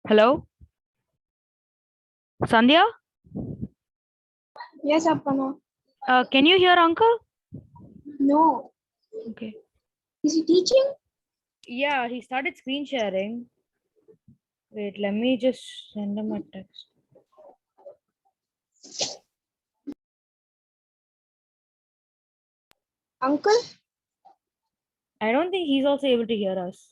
Hello? Sandhya? Yes, Apana. Can you hear uncle? No. Okay. Is he teaching? Yeah, he started screen sharing. Wait, let me just send him a text. Uncle? I don't think he's also able to hear us.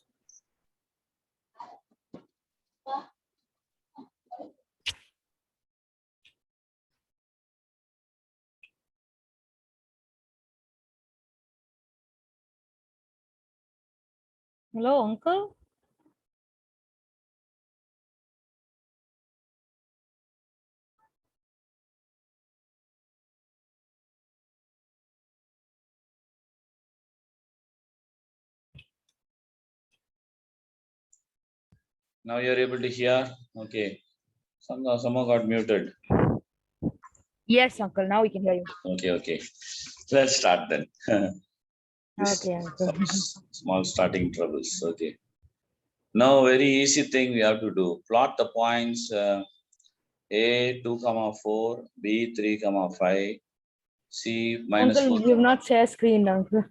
Hello, uncle? Now you're able to hear. Okay. Somehow got muted. Yes, uncle. Now we can hear you. Okay. Let's start then. Okay, uncle. Small starting troubles. Okay. Now very easy thing we have to do. Plot the points A 2, 4, B 3, 5, C minus Uncle, 4. you have not shared screen, uncle.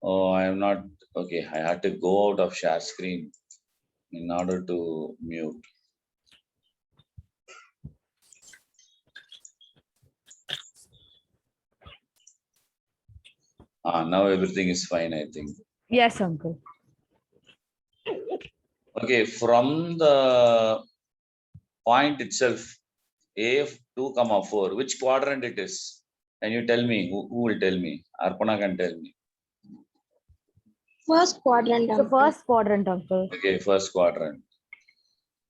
Oh, I am not. Okay, I had to go out of share screen in order to mute. Now everything is fine, I think. Yes, uncle. Okay, from the point itself, A 2, 4, which quadrant it is? Can you tell me? Who will tell me? Arpana can tell me. First quadrant. The Uncle. first quadrant, uncle. Okay, first quadrant.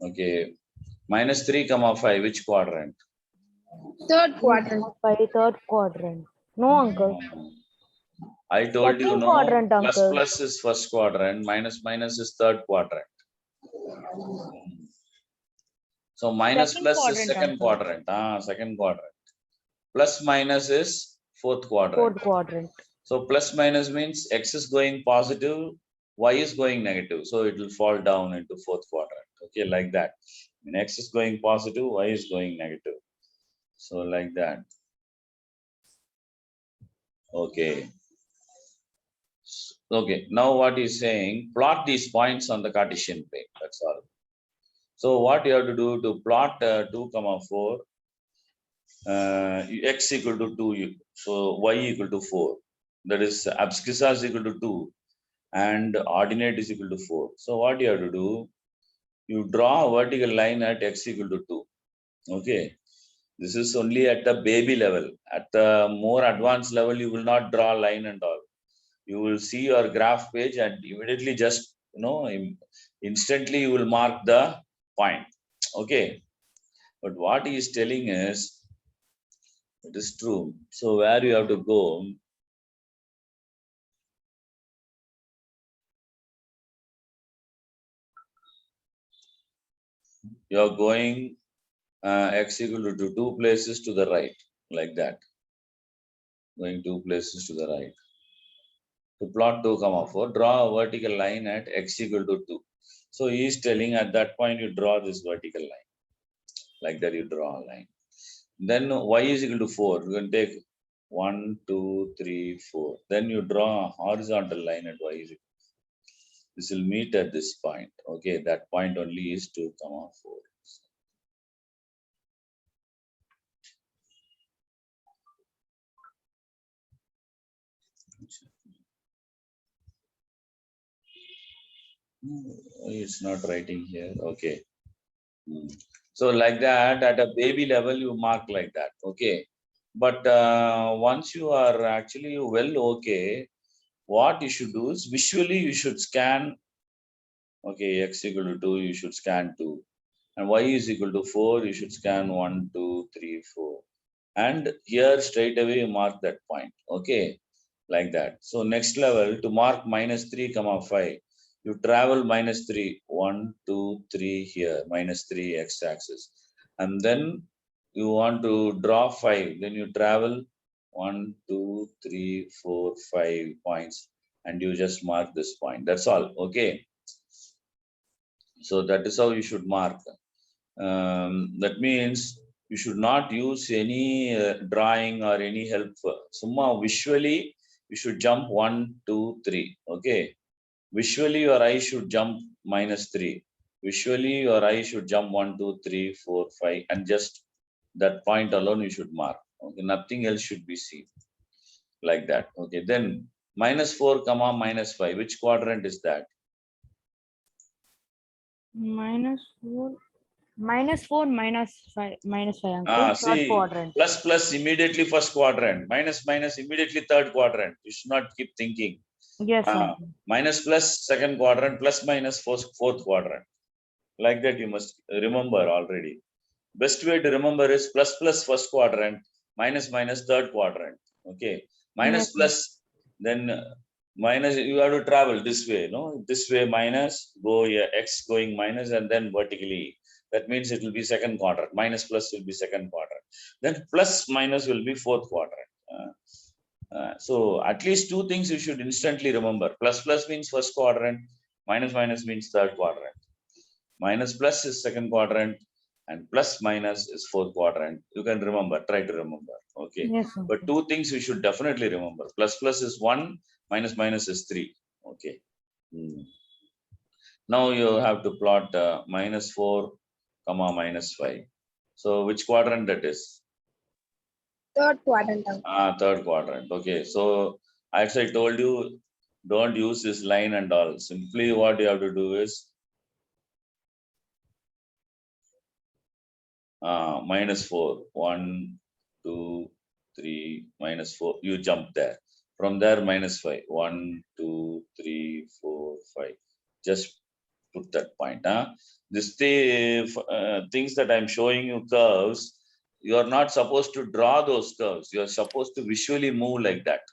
Okay, minus 3, 5, which quadrant? Third quadrant. By third quadrant. No, uncle. I told you, Second no, quadrant, plus uncle. plus is first quadrant, minus is third quadrant. So minus Second plus is quadrant, second uncle. quadrant. Second quadrant. Plus minus is fourth quadrant. Fourth quadrant. So plus minus means x is going positive, y is going negative. So it will fall down into fourth quadrant. Okay, like that. When x is going positive, y is going negative. So like that. Okay. Okay, now what he's saying, plot these points on the Cartesian plane. That's all. So what you have to do to plot 2, 4, x equal to 2, so y equal to 4. That is Abscissa is equal to 2 and ordinate is equal to 4. So what you have to do, you draw a vertical line at x equal to 2. Okay. This is only at the baby level. At the more advanced level, you will not draw a line and all. You will see your graph page and immediately just, instantly you will mark the point. Okay. But what he is telling is, it is true. So where you have to go, you are going x equal to 2 places to the right, like that. Going 2 places to the right. To plot 2, 4, draw a vertical line at x equal to 2. So he is telling at that point you draw this vertical line. Like that you draw a line. Then y is equal to 4. You can take 1, 2, 3, 4. Then you draw a horizontal line at y is equal. This will meet at this point. Okay, that point only is 2, 4. It's not writing here. Okay. So like that, at a baby level, you mark like that. Okay. But once you are actually well okay, what you should do is visually you should scan. Okay, x equal to 2, you should scan 2. And y is equal to 4, you should scan 1, 2, 3, 4. And here straight away you mark that point. Okay, like that. So next level, to mark minus 3, 5, you travel minus 3, 1, 2, 3 here, minus 3 x-axis. And then you want to draw 5, then you travel 1, 2, 3, 4, 5 points, and you just mark this point. That's all. Okay. So that is how you should mark. That means you should not use any drawing or any help. Summa visually, you should jump 1, 2, 3. Okay. Visually, your eye should jump -3. Visually, your eye should jump 1, 2, 3, 4, 5, and just that point alone you should mark. Okay. Nothing else should be seen like that. Okay. Then -4, -5. Which quadrant is that? -4, -4, -5, -5, uncle. Third See, quadrant. plus immediately first quadrant, minus immediately third quadrant. You should not keep thinking. Yes, uncle. Minus plus second quadrant, plus minus fourth quadrant. Like that you must remember already. Best way to remember is plus first quadrant, minus third quadrant. Okay. Minus Yes, plus, then minus, you have to travel this way, no? This way minus, go x going minus, and then vertically. That means it will be second quadrant. Minus plus will be second quadrant. Then plus minus will be fourth quadrant. So at least two things you should instantly remember. Plus means first quadrant. Minus means third quadrant. Minus plus is second quadrant, and plus minus is fourth quadrant. You can remember, try to remember. Okay. yes, But uncle. two things you should definitely remember. Plus is 1, minus is 3. Okay. Now you have to plot -4, -5. So which quadrant that is? Third quadrant. Third quadrant. Okay. So as I told you, don't use this line and all. Simply what you have to do is -4. 1, 2, 3, -4. You jump there. From there, -5. 1, 2, 3, 4, 5. Just put that point. This things that I'm showing you curves, you are not supposed to draw those curves. You are supposed to visually move like that.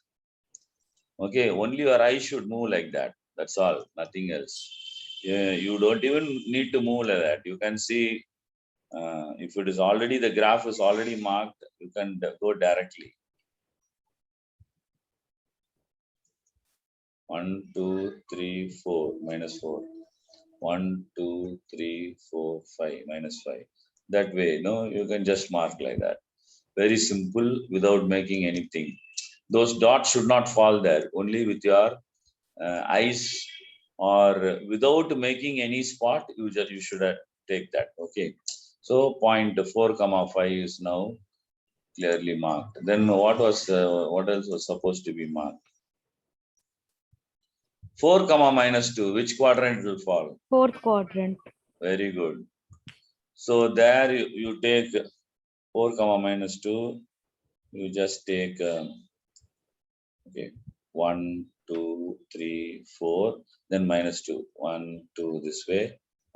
Okay, only your eye should move like that. That's all, nothing else. You don't even need to move like that. You can see if it is already, the graph is already marked, you can go directly. 1, 2, 3, 4, -4. 1, 2, 3, 4, 5, -5. That way, no, you can just mark like that. Very simple, without making anything. Those dots should not fall there. Only with your eyes, or without making any spot, you should take that. Okay. So point 4, 5 is now clearly marked. Then what else was supposed to be marked? 4, -2. Which quadrant will fall? Fourth quadrant. Very good. So there you take 4, -2. You just take okay, 1, 2, 3, 4, then -2. 1, 2 this way,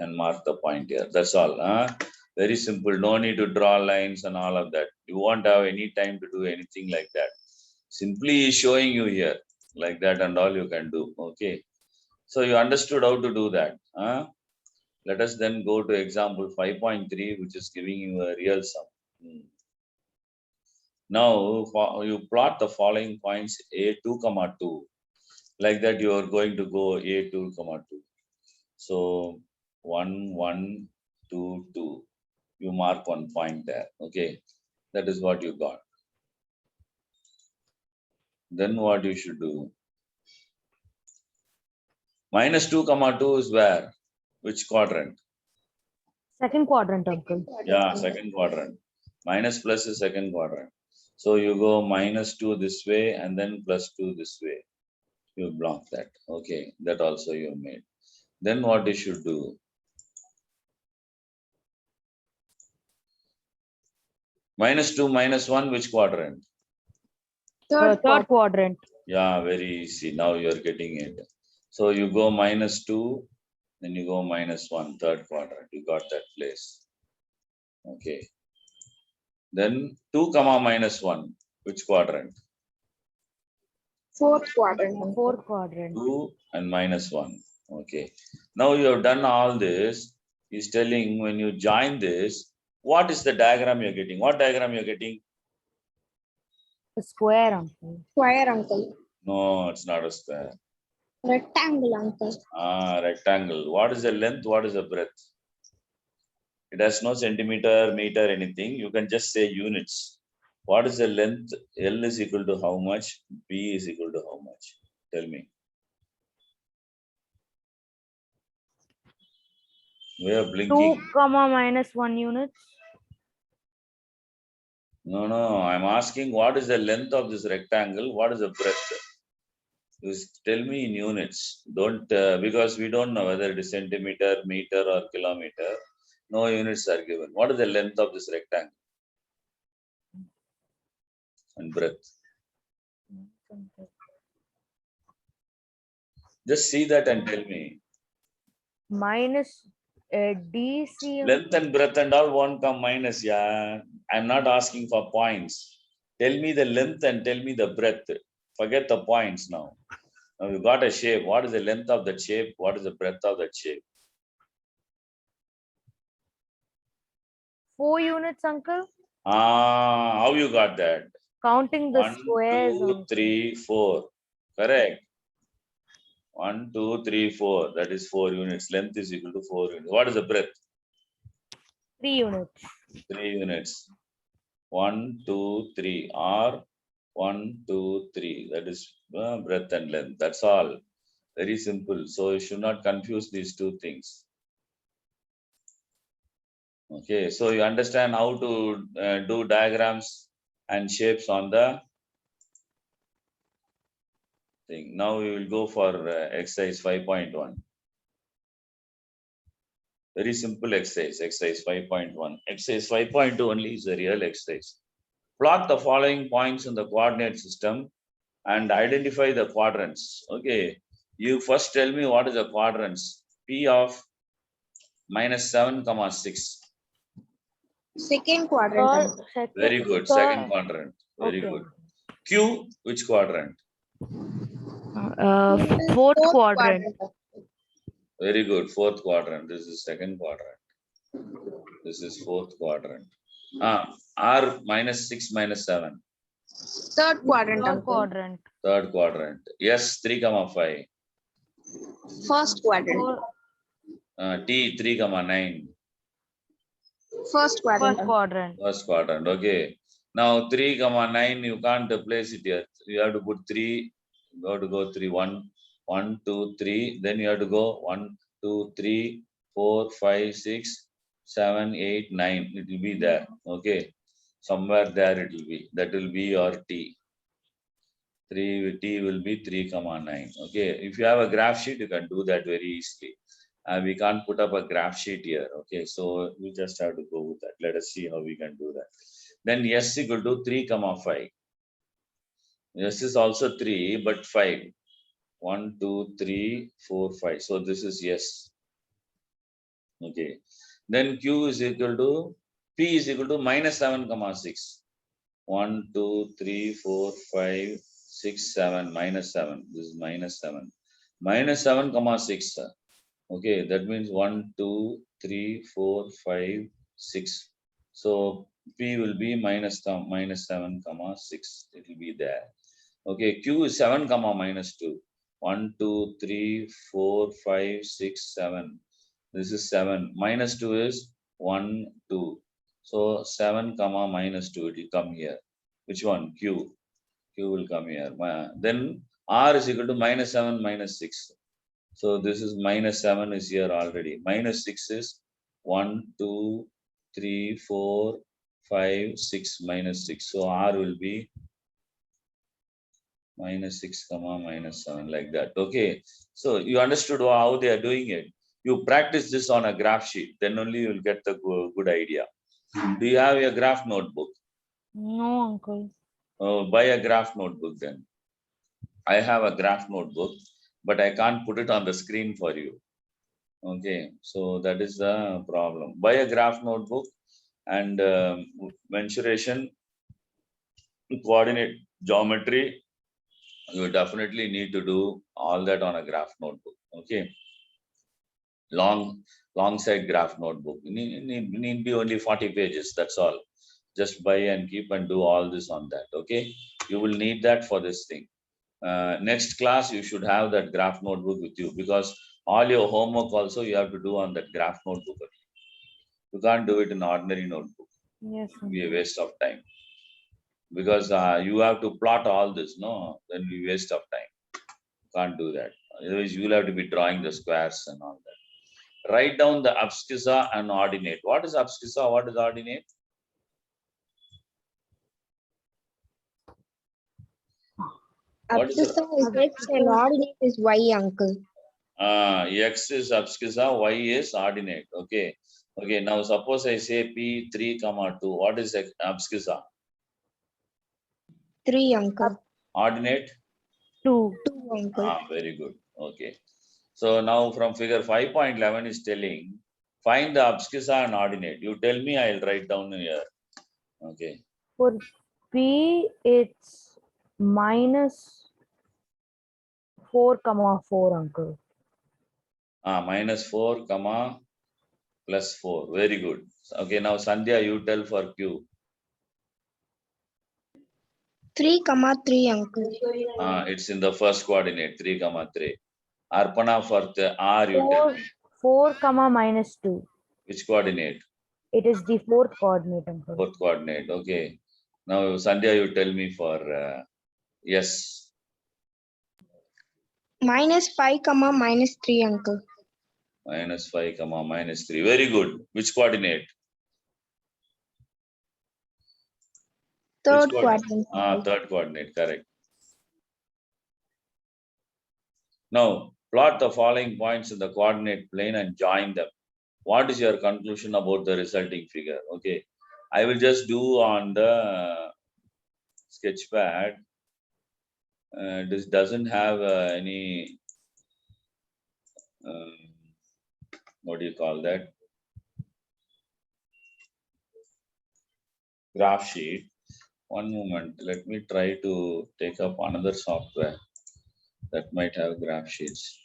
and mark the point here. That's all. Very simple. No need to draw lines and all of that. You won't have any time to do anything like that. Simply showing you here like that, and all you can do. Okay. So you understood how to do that. Let us then go to example 5.3, which is giving you a real sum. Now you plot the following points a2, 2. Like that, you are going to go a2, 2. So 1, 1, 2, 2. You mark one point there. Okay, that is what you got. Then what you should do? -2, 2 is where? Which quadrant? Second quadrant, uncle. Yeah, second quadrant. Minus plus is second quadrant. So you go -2 this way, and then +2 this way. You block that. Okay, that also you made. Then what you should do? -2, -1, which quadrant? Third quadrant. Yeah, very easy. Now you are getting it. So you go -2, then you go -1, third quadrant. You got that place. Okay. Then 2, -1, which quadrant? Fourth quadrant. Fourth quadrant. 2 and -1. Okay. Now you have done all this. He's telling when you join this, what is the diagram you're getting? What diagram you're getting? A square, uncle. Square, uncle. No, it's not a square. Rectangle, uncle. Rectangle. What is the length? What is the breadth? It has no centimeter, meter, anything. You can just say units. What is the length? L is equal to how much? B is equal to how much? Tell me. We are 2, blinking. minus 1 units. No. I'm asking what is the length of this rectangle? What is the breadth? You tell me in units. Don't because we don't know whether it is centimeter, meter, or kilometer. No units are given. What is the length of this rectangle and breadth? Just see that and tell me. Minus DC. Length and breadth and all won't come minus. Yeah, I'm not asking for points. Tell me the length and tell me the breadth. Forget the points now. Now you got a shape. What is the length of that shape? What is the breadth of that shape? 4 units, uncle. How you got that? Counting the 1, squares. 2, 3, 4. Correct. 1, 2, 3, 4. That is 4 units. Length is equal to 4 units. What is the breadth? 3 units. 3 units. 1, 2, 3. Or 1, 2, 3. That is breadth and length. That's all. Very simple. So you should not confuse these two things. Okay. So you understand how to do diagrams and shapes on the thing. Now we will go for exercise 5.1. Very simple exercise, exercise 5.1. Exercise 5.2 only is a real exercise. Plot the following points in the coordinate system and identify the quadrants. Okay, you first tell me what is the quadrants. P of -7, 6. Second quadrant. Second, Very good, second quadrant. Very good. Q, which quadrant? Fourth quadrant. Very good, fourth quadrant. This is second quadrant. This is fourth quadrant. R -6, -7. Third quadrant. Third uncle. quadrant. Third quadrant. Yes, 3, 5. First quadrant. T 3, 9. First quadrant. First quadrant. First quadrant. Okay. Now 3, 9, you can't place it here. You have to put 3. You have to go 3. 1, 1, 2, 3. Then you have to go 1, 2, 3, 4, 5, 6, 7, 8, 9. It will be there. Okay. Somewhere there it will be. That will be your T. 3 T will be 3, 9. Okay. If you have a graph sheet, you can do that very easily. We can't put up a graph sheet here. Okay, so we just have to go with that. Let us see how we can do that. Then S equal to 3, 5. S is also 3, but 5. 1, 2, 3, 4, 5. So this is S. Okay. Then Q is equal to P is equal to -7, 6. 1, 2, 3, 4, 5, 6, 7, -7. This is -7. -7, 6. Okay, that means 1, 2, 3, 4, 5, 6. So P will be -7, 6. It will be there. Okay, Q is 7, -2. 1, 2, 3, 4, 5, 6, 7. This is 7. -2 is 1, 2. So 7, -2. It will come here. Which one? Q. Q will come here. Then R is equal to -7, -6. So this is -7 is here already. -6 is 1, 2, 3, 4, 5, 6, -6. So R will be -6, -7 like that. Okay. So you understood how they are doing it. You practice this on a graph sheet, then only you will get the good idea. Do you have a graph notebook? No, uncle. Buy a graph notebook then. I have a graph notebook, but I can't put it on the screen for you. Okay, so that is the problem. Buy a graph notebook and mensuration, coordinate, geometry. You definitely need to do all that on a graph notebook. Okay, long side graph notebook. Need be only 40 pages. That's all. Just buy and keep and do all this on that. Okay, you will need that for this thing. next class you should have that graph notebook with you, because all your homework also you have to do on that graph notebook. You can't do it in ordinary notebook. Yes, It will be a uncle. waste of time, because you have to plot all this. No, then will be waste of time. Can't do that. Otherwise, you will have to be drawing the squares and all that. Write down the abscissa and ordinate. What is abscissa? What is ordinate? What is Abscissa is X and ordinate is Y, uncle. X is abscissa, Y is ordinate. Okay. Okay. Now suppose I say P3, 2. What is abscissa? 3, uncle. Ordinate? 2. 2, uncle. Very good. Okay. So now from figure 5.11 is telling, find the abscissa and ordinate. You tell me, I'll write down here. Okay. For P, it's minus 4, 4, uncle. Minus 4, plus 4. Very good. Okay, now Sandhya, you tell for Q. 3, 3, uncle. It's in the first coordinate, 3, 3. Arpana for the R, you tell. 4, minus 2. Which coordinate? It is the fourth coordinate, uncle. Fourth coordinate. Okay. Now Sandhya, you tell me for yes. Minus 5, minus 3, uncle. Minus 5, minus 3. Very good. Which coordinate? Third Which quadrant. third coordinate. Correct. Now, plot the following points in the coordinate plane and join them. What is your conclusion about the resulting figure? Okay. I will just do on the sketch pad. This doesn't have any, what do you call that? Graph sheet. One moment. Let me try to take up another software that might have graph sheets.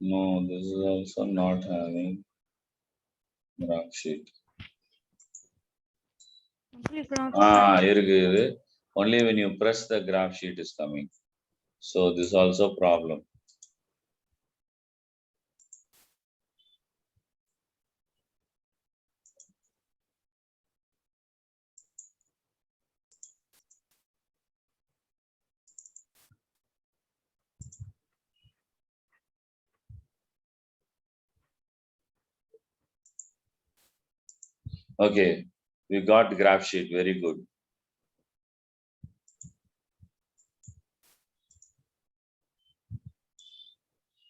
No, this is also not having graph sheet. Only when you press the graph sheet is coming. So this is also problem. Okay, we got graph sheet. Very good.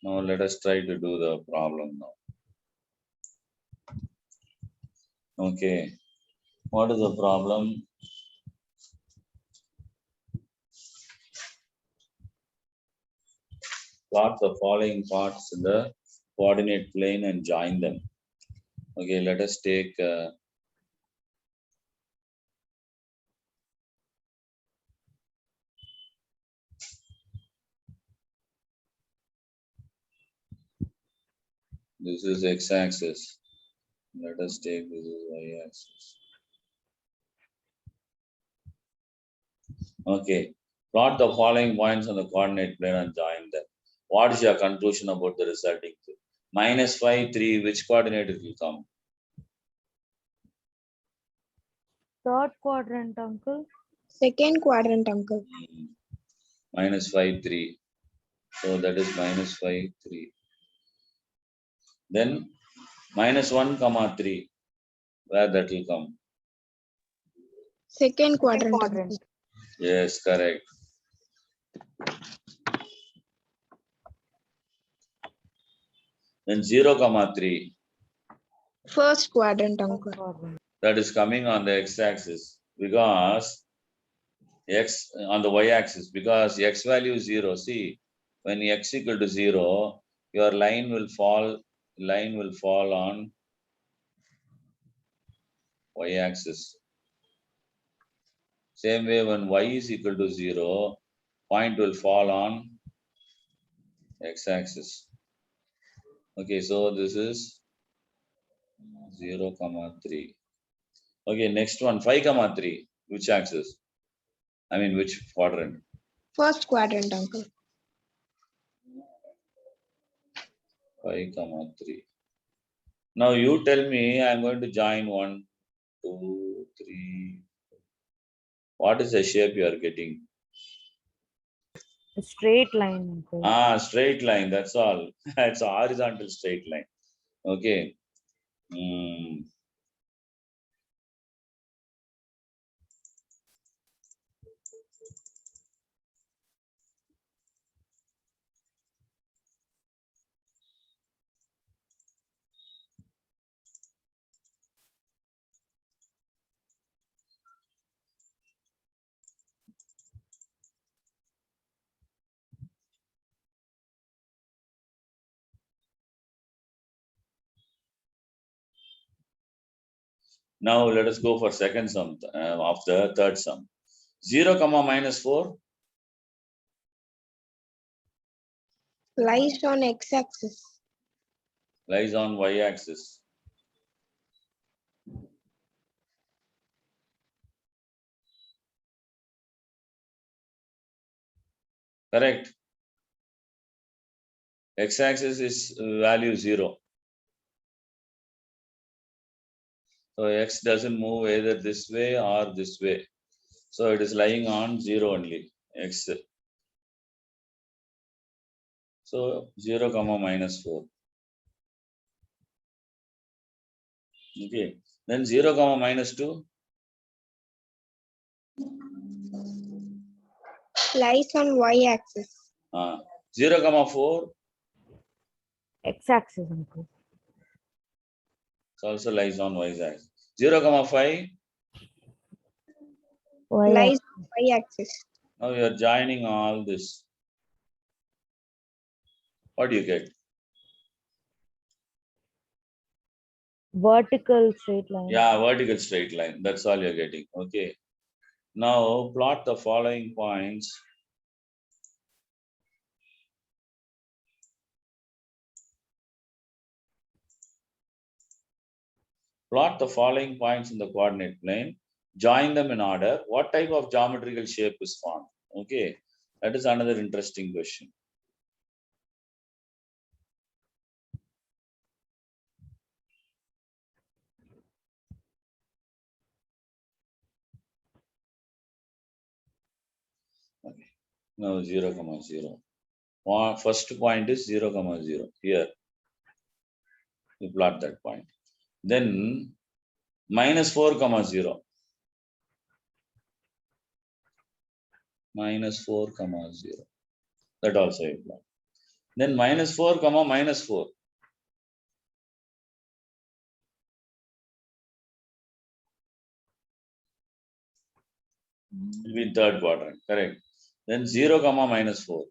Now let us try to do the problem now. Okay, what is the problem? Plot the following parts in the coordinate plane and join them. Okay, let us take this is x-axis. Let us take this is y-axis. Okay, plot the following points on the coordinate plane and join them. What is your conclusion about the resulting thing? Minus 5, 3, which coordinate it will come? Third quadrant, uncle. Second quadrant, uncle. Minus 5, 3. So that is minus 5, 3. Then minus 1, 3. Where that will come? Second quadrant. Yes, correct. Then 0, 3. First quadrant, uncle. That is coming on the x-axis because x on the y-axis because x value is 0. See, when x equal to 0, your line will fall line will fall on y-axis. Same way, when y is equal to 0, point will fall on x-axis. Okay, so this is 0, 3. Okay, next one, 5, 3. Which axis? I mean, which quadrant? First quadrant, uncle. 5, 3. Now you tell me, I'm going to join 1, 2, 3. What is the shape you are getting? A straight line, uncle. Straight line, that's all. It's a horizontal straight line. Okay. Now let us go for second sum of the third sum. 0, -4. Lies on x-axis. Lies on y-axis. Correct. X-axis is value 0. So x doesn't move either this way or this way. So it is lying on 0 only. X. So 0, -4. Okay. Then 0, -2. Lies on y-axis. 0, 4. X-axis, uncle. It also lies on y-axis. 0, 5. Lies on y-axis. Now you are joining all this. What do you get? Vertical straight line. Yeah, vertical straight line. That's all you're getting. Okay. Now plot the following points. Plot the following points in the coordinate plane. Join them in order. What type of geometrical shape is formed? Okay. That is another interesting question. Okay. Now 0, 0. First point is 0, 0. Here. You plot that point. Then -4, 0. -4, 0. That also you plot. Then -4, -4. Will be third quadrant, correct. Then 0, -4.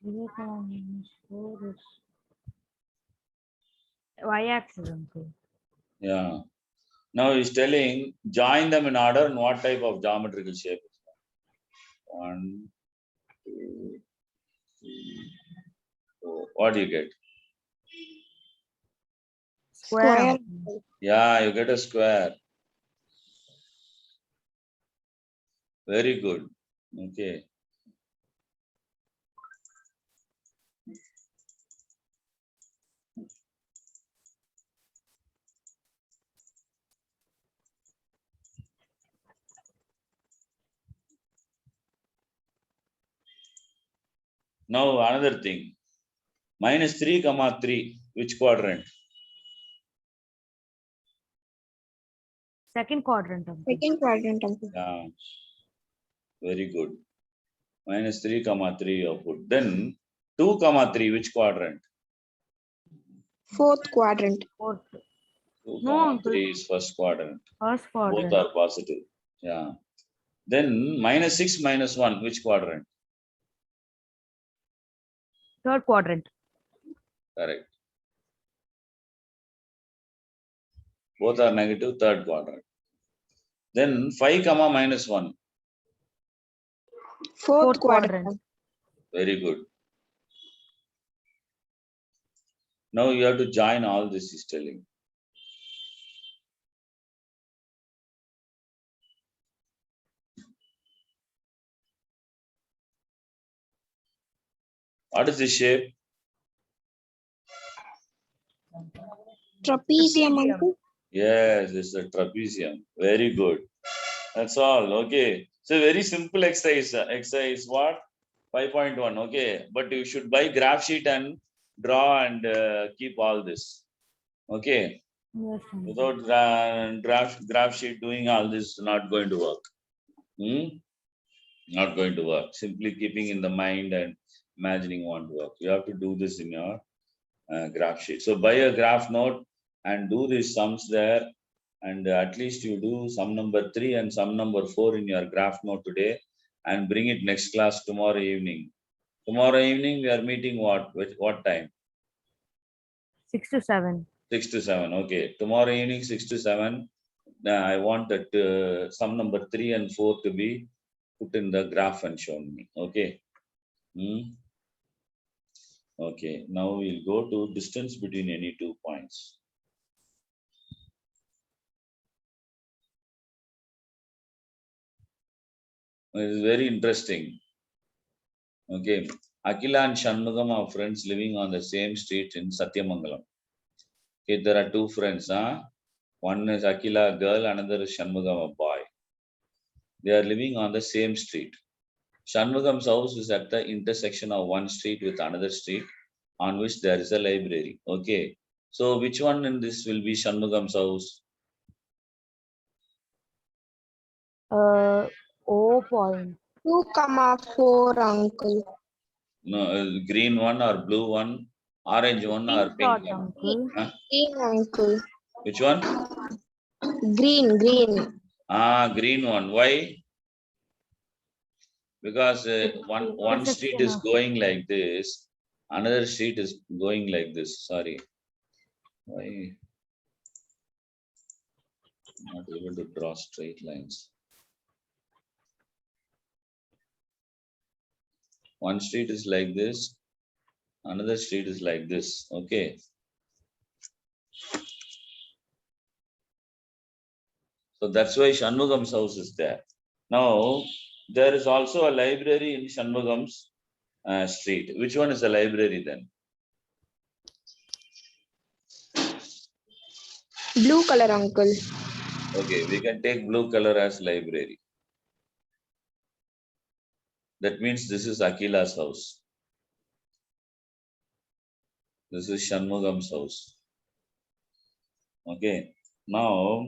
0, -4 is y-axis, uncle. Yeah. Now he's telling join them in order and what type of geometrical shape. 1, 2, 3, 4. What do you get? Square. Yeah, you get a square. Very good. Okay. Now another thing. -3, 3. Which quadrant? Second quadrant, uncle. Second quadrant, uncle. Yeah. Very good. -3, 3 you put. Then 2, 3. Which quadrant? Fourth quadrant. Fourth. 2, No, uncle. 3 is first quadrant. First quadrant. Both are positive. Yeah. Then -6, -1. Which quadrant? Third quadrant. Correct. Both are negative, third quadrant. Then 5 comma minus 1. Fourth quadrant. quadrant. Very good. Now you have to join all this is telling. What is the shape? Trapezium, uncle. Yes, it's a trapezium. Very good. That's all. Okay. So very simple exercise. Exercise what? 5.1. Okay. But you should buy graph sheet and draw and keep all this. Okay. Yes, uncle. Without graph sheet doing all this, not going to work. Not going to work. Simply keeping in the mind and imagining won't work. You have to do this in your graph sheet. So buy a graph note and do these sums there. And at least you do sum number 3 and sum number 4 in your graph note today and bring it next class tomorrow evening. Tomorrow evening we are meeting what time? 6 to 7. 6 to 7. Okay. Tomorrow evening 6 to 7. I want that sum number 3 and 4 to be put in the graph and shown me. Okay. Okay. Now we'll go to distance between any 2 points. It is very interesting. Okay. Akila and Shanmugam are friends living on the same street in Satyamangalam. Okay, there are 2 friends. One is Akila, a girl, another is Shanmugam, a boy. They are living on the same street. Shanmugam's house is at the intersection of one street with another street on which there is a library. Okay. So which one in this will be Shanmugam's house? O point. 2,4, uncle. No, green one or blue one, orange one or Pink pink dot, one? uncle. Green, uncle. Which one? Green, green. Green one. Why? Because one street is going like this, another street is going like this. Sorry. Why? Not able to draw straight lines. One street is like this, another street is like this. Okay. So that's why Shanmugam's house is there. Now, there is also a library in Shanmugam's street. Which one is the library then? Blue color, uncle. Okay, we can take blue color as library. That means this is Akila's house. This is Shanmugam's house. Okay. Now,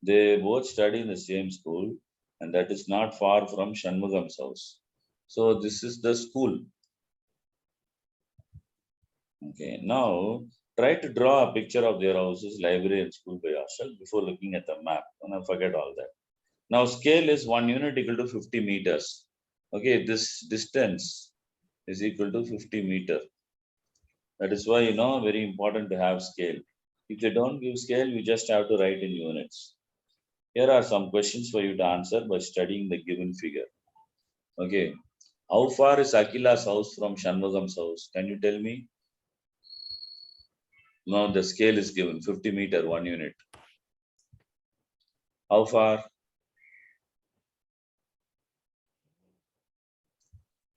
they both study in the same school, and that is not far from Shanmugam's house. So this is the school. Okay. Now, try to draw a picture of their houses, library, and school by yourself before looking at the map. And forget all that. Now, scale is 1 unit equal to 50 meters. Okay, this distance is equal to 50 meter. That is why, very important to have scale. If they don't give scale, you just have to write in units. Here are some questions for you to answer by studying the given figure. Okay. How far is Akila's house from Shanmugam's house? Can you tell me? No, the scale is given 50 meter, 1 unit. How far?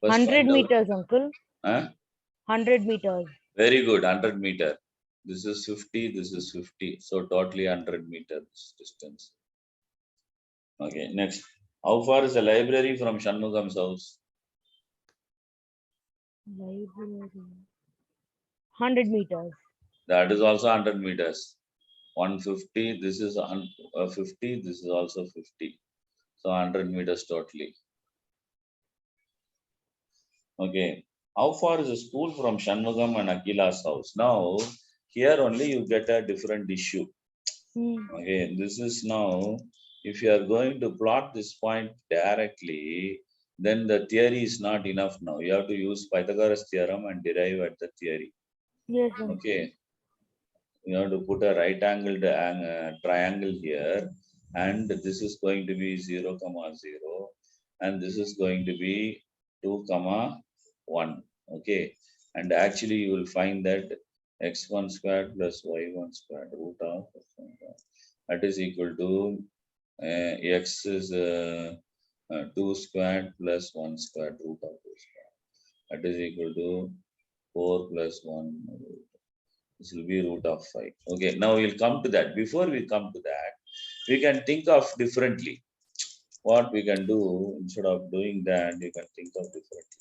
100 meters, uncle. 100 meters. Very good, 100 meter. This is 50, this is 50. So totally 100 meters distance. Okay, next. How far is the library from Shanmugam's house? Library. 100 meters. That is also 100 meters. 150, this is 50, this is also 50. So 100 meters totally. Okay. How far is the school from Shanmugam and Akila's house? Now, here only you get a different issue. Okay, this is now, if you are going to plot this point directly, then the theory is not enough now. You have to use Pythagoras theorem and derive at the theory. Yes, sir. Okay. You have to put a right angled triangle here, and this is going to be 0, 0, and this is going to be 2, 1. Okay. And actually you will find that x1 squared plus y1 squared root of that is equal to x is 2 squared plus 1 squared root of 2 squared. That is equal to 4 plus 1. This will be root of 5. Okay, now we'll come to that. Before we come to that, we can think of differently. What we can do, instead of doing that, you can think of differently.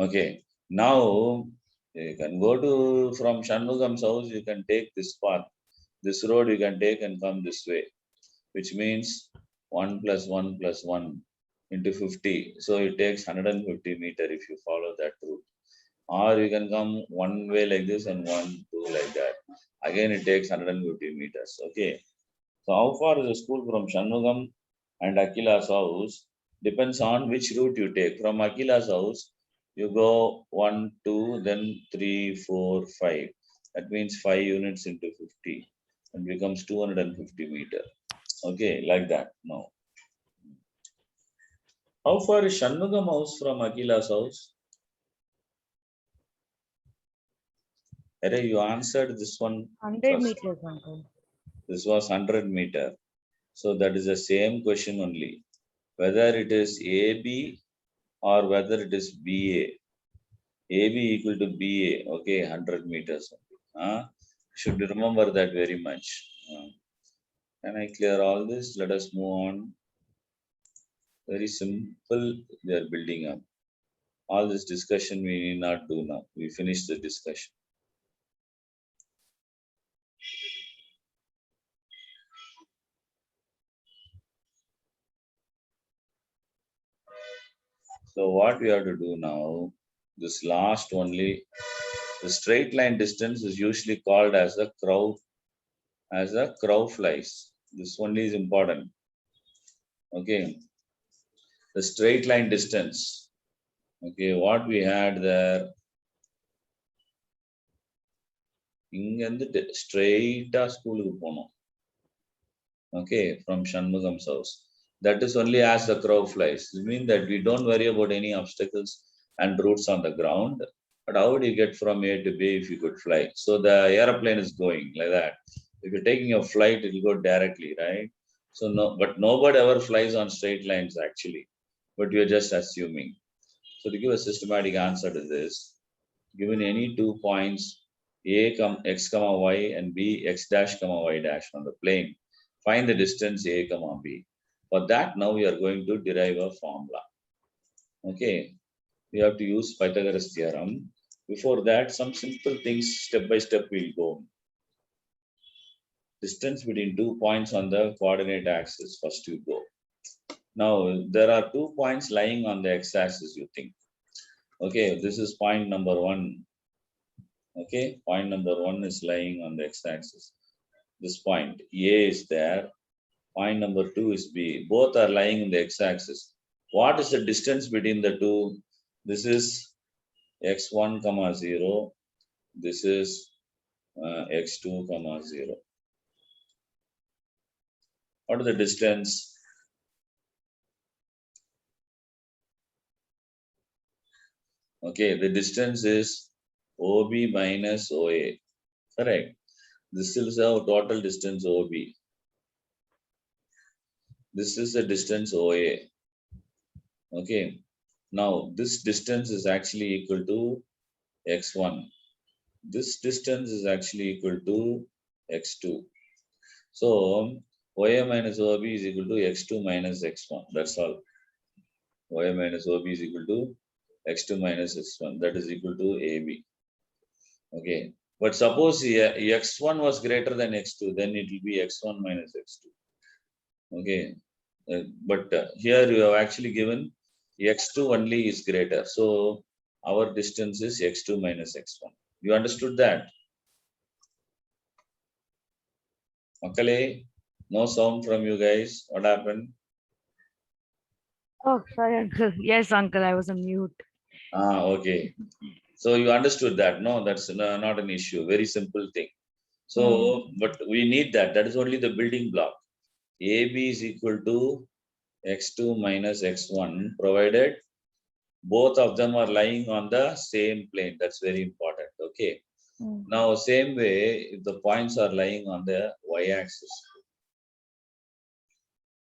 Okay, now you can go to from Shanmugam's house, you can take this path. This road you can take and come this way, which means 1 plus 1 plus 1 into 50. So it takes 150 meter if you follow that route. Or you can come one way like this and 1, 2 like that. Again, it takes 150 meters. Okay. So how far is the school from Shanmugam and Akila's house depends on which route you take. From Akila's house, you go 1, 2, then 3, 4, 5. That means 5 units into 50 and becomes 250 meter. Okay, like that. No. How far is Shanmugam house from Akila's house? Array, you answered this one 100 first. meters, uncle. This was 100 meter. So that is the same question only. Whether it is AB or whether it is BA. AB equal to BA. Okay, 100 meters. Should remember that very much. Can I clear all this? Let us move on. Very simple. They are building up. All this discussion we need not do now. We finished the discussion. So what we have to do now, this last only, the straight line distance is usually called as the crow flies. This only is important. Okay. The straight line distance. Okay, what we had there. Straight school. Okay, from Shanmugam's house. That is only as the crow flies. It means that we don't worry about any obstacles and routes on the ground. But how would you get from A to B if you could fly? So the airplane is going like that. If you're taking a flight, it will go directly, right? So no, but nobody ever flies on straight lines actually. But you're just assuming. So to give a systematic answer to this, given any 2 points, A, x, y and B, x dash, y dash on the plane, find the distance A, B. For that, now we are going to derive a formula. Okay, we have to use Pythagoras theorem. Before that, some simple things step by step we'll go. Distance between 2 points on the coordinate axis, first you go. Now, there are 2 points lying on the x-axis, you think. Okay, this is point number 1. Okay, point number 1 is lying on the x-axis. This point, A is there. Point number 2 is B. Both are lying in the x-axis. What is the distance between the two? This is x1, 0. This is x2, 0. What is the distance? Okay, the distance is OB minus OA. Correct. This is our total distance OB. This is the distance OA. Okay. Now, this distance is actually equal to x1. This distance is actually equal to x2. So, OA minus OB is equal to x2 minus x1. That's all. OA minus OB is equal to x2 minus x1. That is equal to AB. Okay. But suppose x1 was greater than x2, then it will be x1 minus x2. Okay. But here you have actually given x2 only is greater. So Our distance is x2 minus x1. You understood that? Makale, no sound from you guys. What happened? Oh, sorry, uncle. Yes, uncle, I was on mute. Ah, okay. So you understood that? No, that's not an issue. Very simple thing. So, but we need that. That is only the building block. AB is equal to x2 minus x1, provided both of them are lying on the same plane. That's very important. Okay. Now, same way, if the points are lying on the y-axis,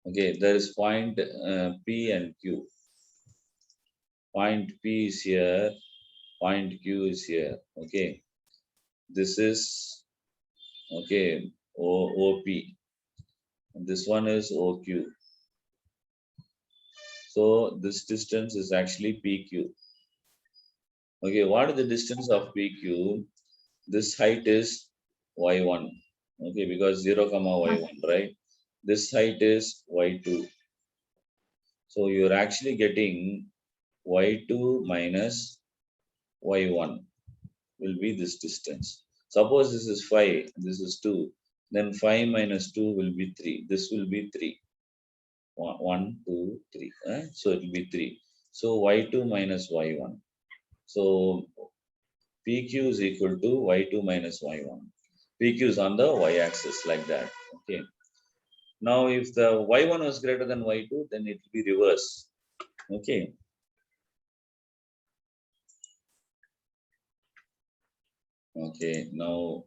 okay, there is point P and Q. Point P is here, point Q is here. Okay, this is okay OP. This one is OQ. So this distance is actually PQ. Okay, what is the distance of PQ? This height is y1. Okay, because 0, y1, right? This height is y2. So you're actually getting y2 minus y1 will be this distance. Suppose this is 5, this is 2, then 5 minus 2 will be 3. This will be 3. 1, 2, 3. So it will be 3. So y2 minus y1. So PQ is equal to y2 minus y1. PQ is on the y-axis like that. Okay. Now if the y1 was greater than y2, then it will be reverse. Okay. Okay, now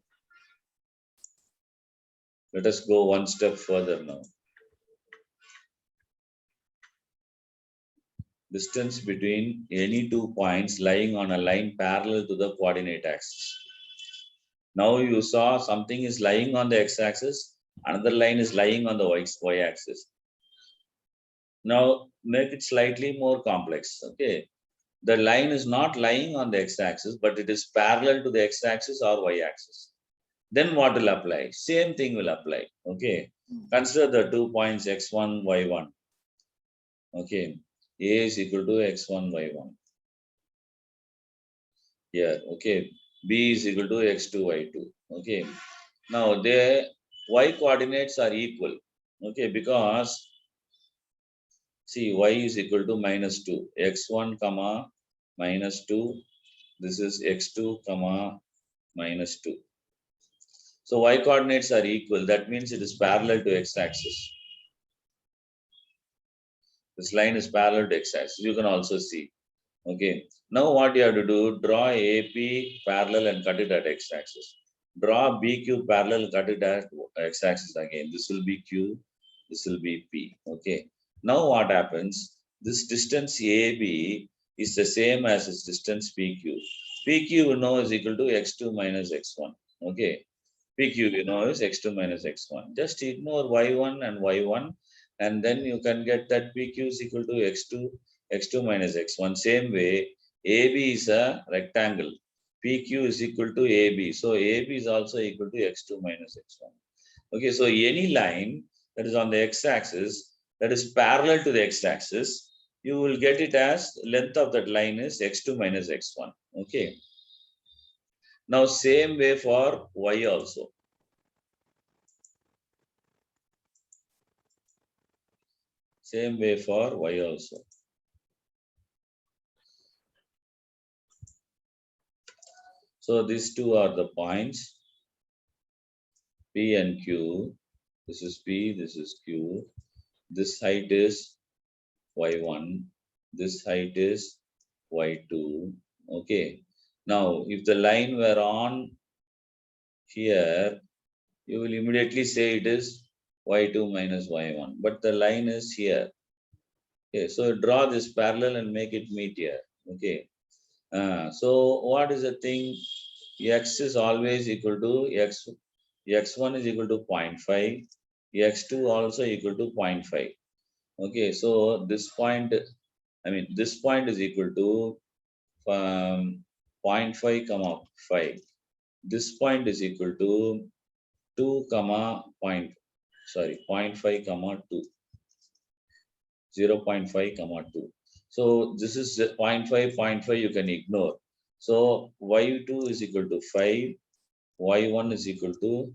let us go one step further now. Distance between any two points lying on a line parallel to the coordinate axis. Now you saw something is lying on the x-axis, another line is lying on the y-axis. Now make it slightly more complex. Okay, the line is not lying on the x-axis, but it is parallel to the x-axis or y-axis. Then what will apply? Same thing will apply. Okay, consider the 2 points x1, y1. Okay, A is equal to x1, y1. Here, okay, B is equal to x2, y2. Okay, now the y coordinates are equal. Okay, because see, y is equal to minus 2, x1 comma minus 2. This is x2 comma minus 2. So y coordinates are equal. That means it is parallel to x-axis. This line is parallel to x-axis. You can also see. Okay. Now what you have to do, draw AP parallel and cut it at x-axis. Draw BQ parallel, cut it at x-axis again. This will be Q, this will be P. Okay. Now what happens? This distance AB is the same as its distance PQ. PQ you know is equal to x2 minus x1. Okay. PQ you know is x2 minus x1. Just ignore y1 and y1, and then you can get that PQ is equal to x2 minus x1. Same way, AB is a rectangle. PQ is equal to AB. So AB is also equal to x2 minus x1. Okay, so any line that is on the x-axis that is parallel to the x-axis, you will get it as length of that line is x2 minus x1. Okay. Now same way for y also. Same way for y also. So these two are the points, P and Q. This is P, this is Q. This height is y1. This height is y2. Okay. Now, if the line were on here, you will immediately say it is y2 minus y1. But the line is here. Okay. So draw this parallel and make it meet here. Okay. So what is the thing? X is always equal to x. X1 is equal to 0.5. X2 also equal to 0.5. Okay, so this point, this point is equal to 0.5 comma 5. This point is equal to 2 comma 0.5 comma 2. 0.5 comma 2. So this is 0.5, 0.5 you can ignore. So y2 is equal to 5, y1 is equal to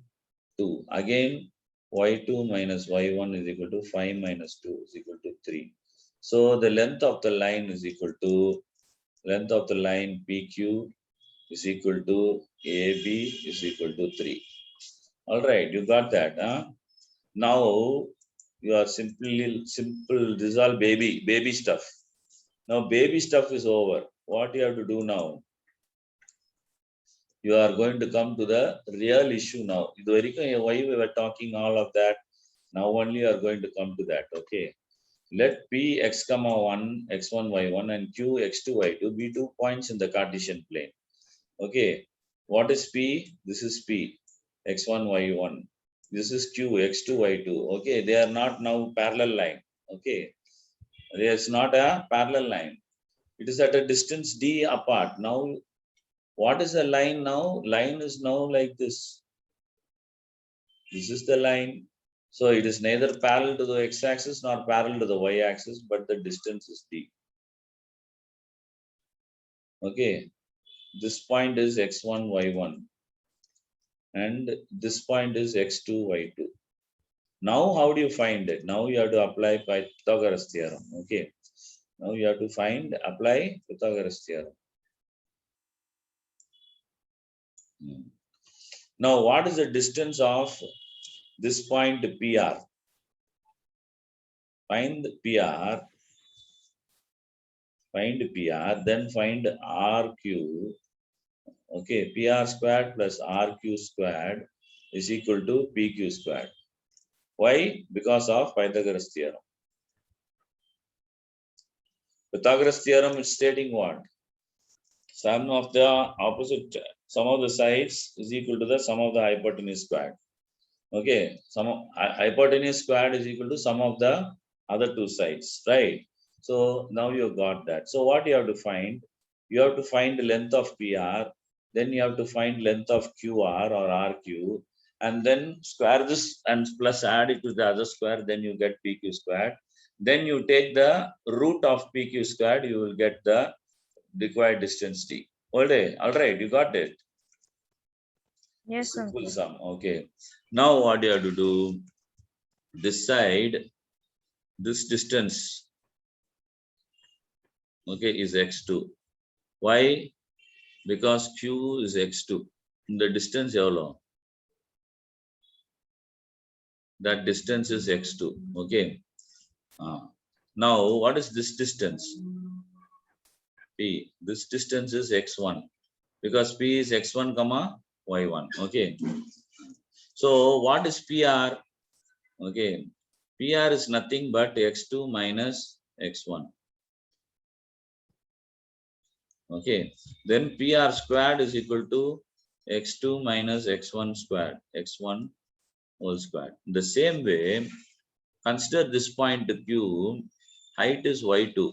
2. Again, y2 minus y1 is equal to 5 minus 2 is equal to 3. So the length of the line is equal to, length of the line PQ is equal to AB is equal to 3. All right, you got that, huh? Now you are simple, this is all baby stuff. Now baby stuff is over. What you have to do now? You are going to come to the real issue now. Why we were talking all of that? Now only you are going to come to that. Okay. Let P x comma 1, x1, y1 and Q x2, y2 be 2 points in the Cartesian plane. Okay. What is P? This is P, x1, y1. This is Q, x2, y2. Okay. They are not now parallel line. Okay. There is not a parallel line. It is at a distance d apart. Now, what is the line now? Line is now like this. This is the line. So it is neither parallel to the x-axis nor parallel to the y-axis, but the distance is d. Okay. This point is x1, y1. And this point is x2, y2. Now, how do you find it? Now you have to apply Pythagoras theorem. Okay. Now you have to apply Pythagoras theorem. Now, what is the distance of this point PR? Find PR, then find RQ. Okay, PR squared plus RQ squared is equal to PQ squared. Why? Because of Pythagoras theorem. Pythagoras theorem is stating what? Sum of the sides is equal to the sum of the hypotenuse squared. Okay, sum of hypotenuse squared is equal to sum of the other two sides, right? So now you got that. So what you have to find? You have to find the length of PR, then you have to find length of QR or RQ, and then square this and plus add it to the other square, then you get PQ squared. Then you take the root of PQ squared, you will get the required distance D. All right, you got it. Yes, Simple uncle. sum. Okay. Now what you have to do? This side, this distance, okay, is x2. Why? Because Q is x2. The distance எவ்வளோ? That distance is x2. Okay. Now, what is this distance? P. This distance is x1 because P is x1 comma y1. Okay. So what is PR? Okay. PR is nothing but x2 minus x1. Okay. Then PR squared is equal to x2 minus x1 squared. X1 whole squared. The same way, consider this point Q. Height is y2.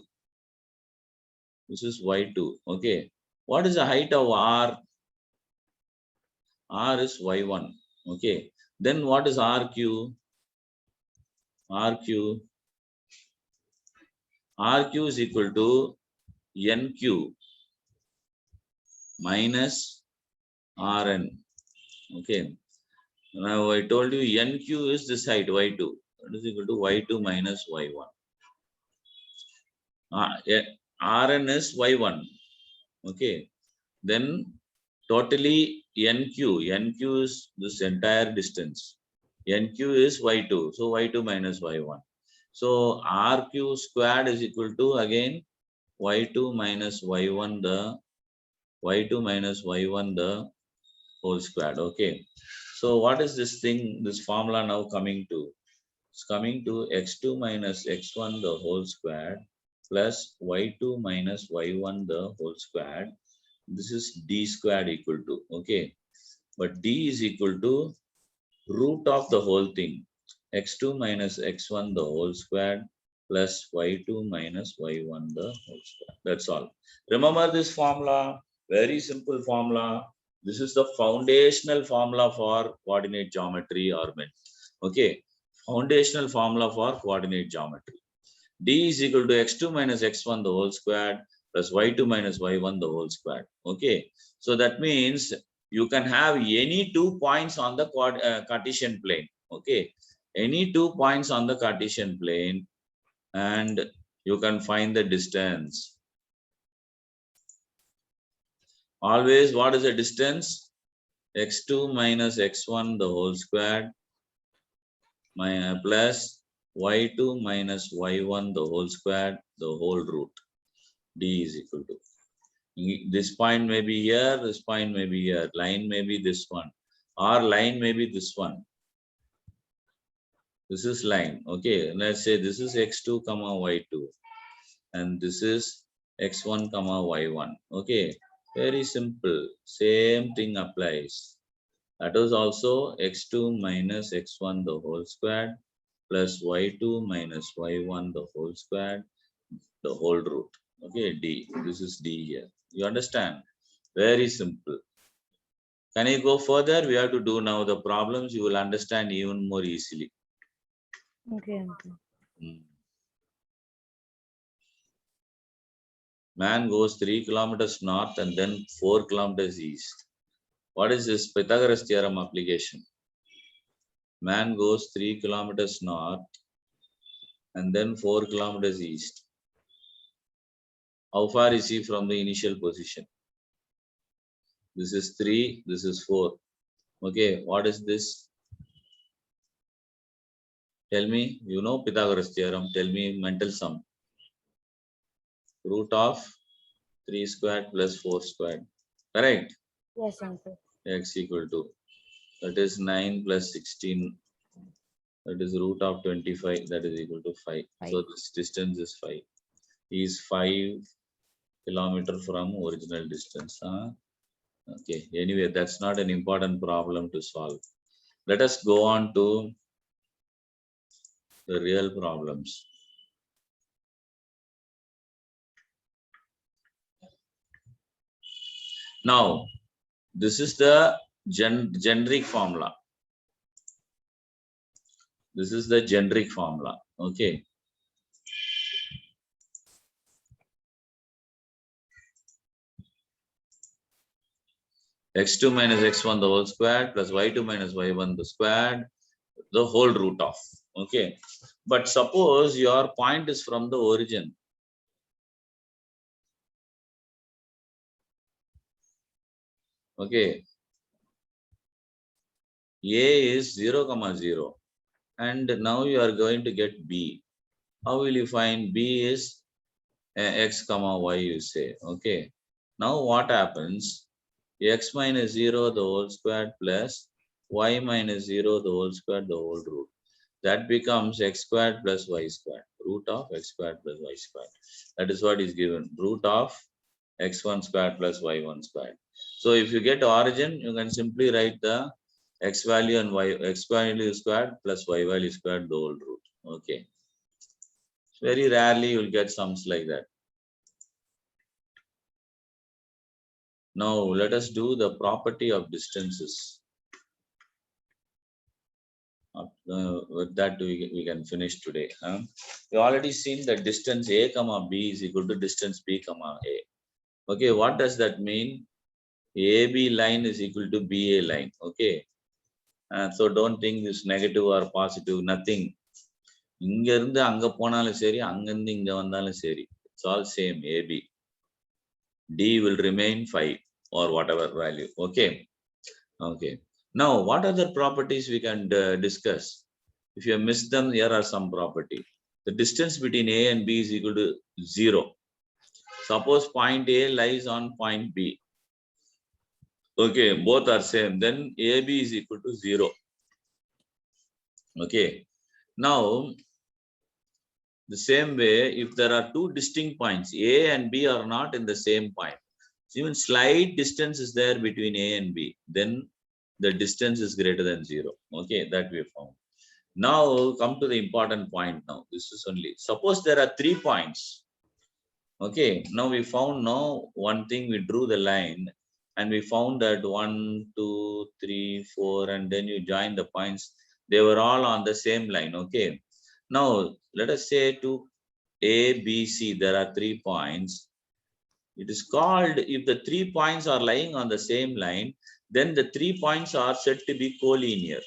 This is y2. Okay. What is the height of R? R is y1. Okay. Then what is RQ? RQ. RQ is equal to NQ minus RN. Okay. Now I told you NQ is this height y2. That is equal to y2 minus y1. Rn is y1. Okay. Then totally NQ is this entire distance. NQ is y2. So y2 minus y1. So RQ squared is equal to again y2 minus y1 the whole squared. Okay. So what is this thing, this formula now coming to? It's coming to x2 minus x1 the whole squared plus y2 minus y1 the whole squared. This is d squared equal to, okay. But d is equal to root of the whole thing. X2 minus x1 the whole squared plus y2 minus y1 the whole squared. That's all. Remember this formula, very simple formula. This is the foundational formula for coordinate geometry or men. Okay, foundational formula for coordinate geometry. D is equal to x2 minus x1 the whole squared plus y2 minus y1 the whole squared. Okay. So that means you can have any 2 points on the Cartesian plane. Okay. Any 2 points on the Cartesian plane and you can find the distance. Always, what is the distance? X2 minus x1 the whole squared plus y2 minus y1 the whole squared the whole root. D is equal to. This point may be here, this point may be here, line may be this one, or line may be this one. This is line. Okay, let's say this is x2 comma y2 and this is x1 comma y1. Okay, very simple. Same thing applies. That is also x2 minus x1 the whole squared plus y2 minus y1 the whole squared the whole root. Okay, D. This is D here. You understand? Very simple. Can I go further? We have to do now the problems. You will understand even more easily. Okay, uncle. Man goes 3 kilometers north and then 4 kilometers east. What is this Pythagoras theorem application? Man goes 3 kilometers north and then 4 kilometers east. How far is he from the initial position? This is 3, this is 4. Okay, what is this? Tell me, you know Pythagoras theorem, tell me mental sum. Root of 3 squared plus 4 squared. Correct? Yes, uncle. X equal to, that is 9 plus 16. That is root of 25, that is equal to 5. So this distance is 5. He is 5 kilometers from original distance. Okay, anyway, that's not an important problem to solve. Let us go on to the real problems. Now, this is the generic formula. This is the generic formula. Okay. X2 minus x1 the whole squared plus y2 minus y1 the squared, the whole root of. Okay. But suppose your point is from the origin. Okay. A is 0, 0. And now you are going to get B. How will you find B is x, y, you say. Okay. Now what happens? X minus 0 the whole squared plus y minus 0 the whole squared the whole root. That becomes x squared plus y squared. Root of x squared plus y squared. That is what is given. Root of x1 squared plus y1 squared. So if you get origin, you can simply write the x value and x value squared plus y value squared the whole root. Okay. Very rarely you will get sums like that. Now let us do the property of distances. With that we can finish today. We already seen that distance a comma b is equal to distance b comma a. Okay, what does that mean? AB line is equal to BA line. Okay, so don't think this negative or positive, nothing. இங்க இருந்து அங்க போனாலும் சரி, அங்க இருந்து இங்க வந்தாலும் சரி, it's all same. AB. D will remain 5 or whatever value. Okay. Okay. Now, what other properties we can discuss? If you have missed them, here are some property. The distance between A and B is equal to 0. Suppose point A lies on point B. Okay, both are same. Then AB is equal to 0. Okay. Now, the same way, if there are two distinct points, A and B are not in the same point. Even slight distance is there between A and B, then the distance is greater than 0. Okay, that we found. Now come to the important point now. This is only, suppose there are 3 points. Okay, now we found now one thing, we drew the line and we found that 1, 2, 3, 4, and then you join the points. They were all on the same line. Okay. Now let us say to A, B, C, there are 3 points. It is called, if the 3 points are lying on the same line, then the 3 points are said to be collinear.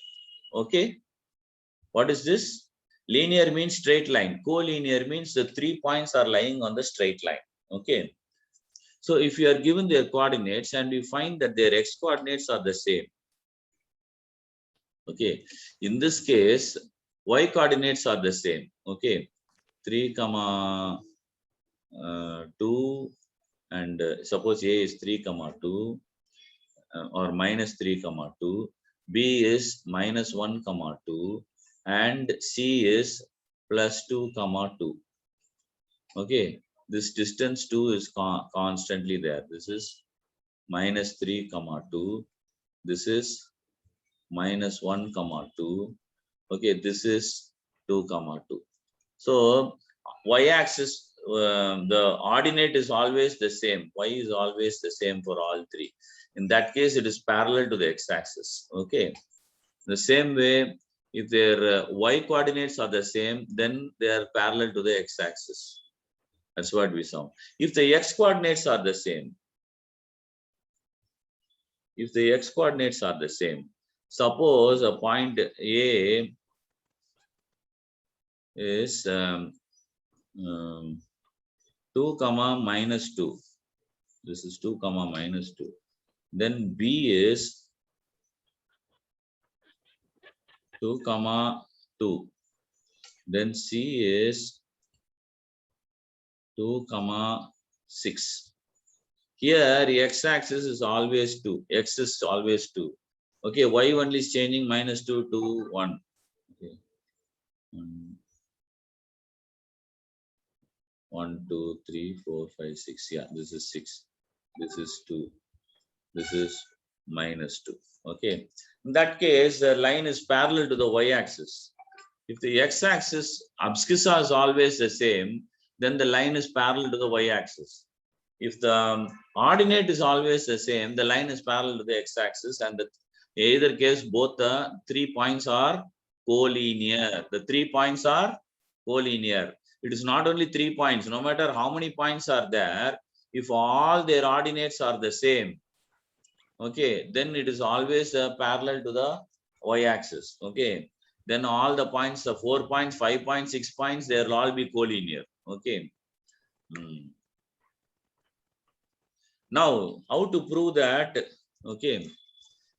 Okay. What is this? Linear means straight line. Collinear means the 3 points are lying on the straight line. Okay. So if you are given their coordinates and you find that their x coordinates are the same. Okay. In this case, y coordinates are the same. Okay. 3, 2, and suppose A is 3, 2, or minus 3, 2. B is minus 1, 2, and C is plus 2, 2. Okay, this distance 2 is constantly there. This is minus 3, 2. This is minus 1, 2. Okay, this is 2, 2. So y-axis, the ordinate is always the same. Y is always the same for all three. In that case, it is parallel to the x-axis. Okay. The same way, if their y coordinates are the same, then they are parallel to the x-axis. That's what we saw. If the x coordinates are the same, suppose a point A is 2, minus 2. This is 2, minus 2. Then B is 2, 2. Then C is 2, 6. Here x-axis is always 2. X is always 2. Okay, y only is changing minus 2 to 1. Okay. 1, 2, 3, 4, 5, 6. Yeah, this is 6. This is 2. This is minus 2. Okay. In that case, the line is parallel to the y-axis. If the x-axis abscissa is always the same, then the line is parallel to the y-axis. If the ordinate is always the same, the line is parallel to the x-axis, and in either case, both the 3 points are collinear. The 3 points are collinear. It is not only 3 points. No matter how many points are there, if all their ordinates are the same, okay, then it is always parallel to the y-axis. Okay, then all the points, the 4 points, 5 points, 6 points, they will all be collinear. Okay. Now, how to prove that? Okay,